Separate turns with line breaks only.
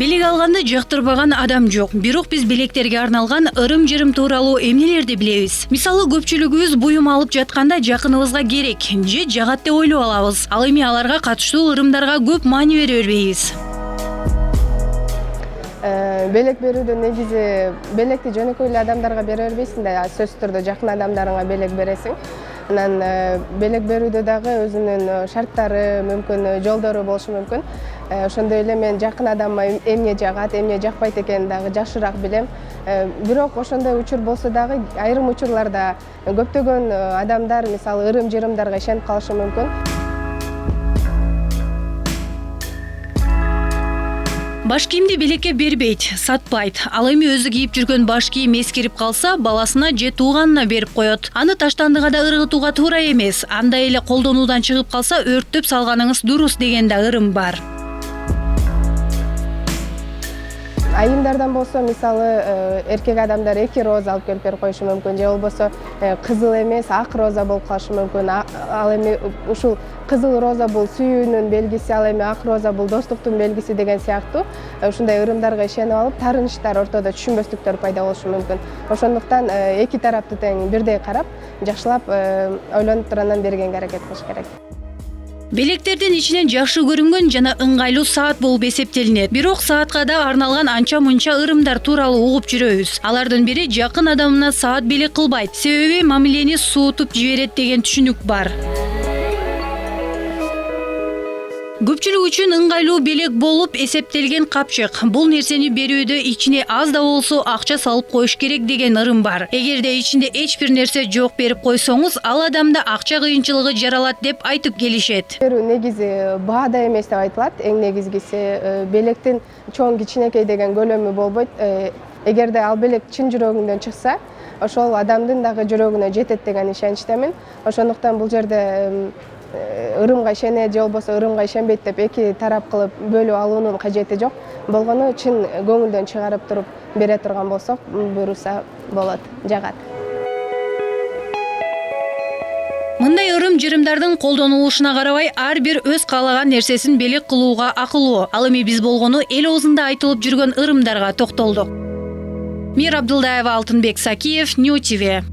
Белек алганды жактырбаган адам жок. Бирок биз белектерге арналган ырым-жырым тууралуу эмнелерди билебиз? Мисалы, көпчүлүгүбүз буюм алып жатканда жакыныбызга керек же жагат деп ойлоп алабыз. Ал эми аларга катыштуу ырымдарга көп маани бере бербейбиз.
Белек берүүдө негизи белекти жөнөкөй эле адамдарга бере бербейсиң да, сөзсүз түрдө жакын адамдарыңа белек бересиң. Анан белек берүүдө дагы өзүнүн шарттары, мүмкүн жолдору болушу мүмкүн. Ошондой эле мен жакын адамыма эмне жагат, эмне жакпайт экенин дагы жакшыраак билем. Бирок ошондой учур болсо дагы айрым учурларда көптөгөн адамдар мисалы ырым-жырымдарга ишенип калышы мүмкүн.
Баш кийимди белекке бербейт, сатпайт. Ал эми өзү кийип жүргөн баш кийим эскирип калса, баласына же тууганына берип коет. Аны таштандыга да ыргытууга туура эмес. Андай эле колдонуудан чыгып калса, өрттөп салганыңыз дурус деген да ырым бар.
Айымдардан болсо, мисалы, эркек адамдар 2 роза алып келип берип коюшу мүмкүн, же болбосо кызыл эмес, ак роза болуп калышы мүмкүн. Ал эми ушул кызыл роза бул сүйүүнүн белгиси, ал эми ак роза бул достуктун белгиси деген сыяктуу ушундай ырымдарга ишенип алып, таарынычтар ортодо түшүнбөстүктөр пайда болушу мүмкүн. Ошондуктан эки тараптуу тең бирдей карап, жакшылап ойлонуп туруп анан бергенге аракет кылыш керек.
Белектердин ичинен жакшы көрүнгөн жана ыңгайлуу саат болуп эсептелинет. Бирок саатка да арналган анча-мунча ырымдар тууралуу угуп жүрөбүз. Алардын бири жакын адамына саат белек кылбайт. Себеби мамилени суутуп жиберет деген түшүнүк бар. Көпчүлүк үчүн ыңгайлуу белек болуп эсептелген капчык. Бул нерсени берүүдө ичине аз да болсо акча салып коюш керек деген ырым бар. Эгерде ичинде эч бир нерсе жок берип койсоңуз, ал адамда акча кыйынчылыгы жаралат деп айтып келишет.
Негизи баада эмес деп айтылат. Эң негизгиси белектин чоң кичинекей деген көлөмү болбойт. Эгерде ал белек чын жүрөгүңдөн чыкса, ошол адамдын дагы жүрөгүнө жетет деген ишеничтемин. Ошондуктан бул жерде ырымга ишенет же болбосо ырымга ишенбейт деп эки тарап кылып бөлүп алуунун кажети жок. Болгону чын көңүлдөн чыгарып туруп бере турган болсок, буйруса болот, жагат.
Мындай ырым-жырымдардын колдонулушуна карабай, ар бир өз каалаган нерсесин белек кылууга акылуу. Ал эми биз болгону эл оозунда айтылып жүргөн ырымдарга токтолдук. Мир Абдылдаева, Алтынбек Сакиев, Нью ТВ.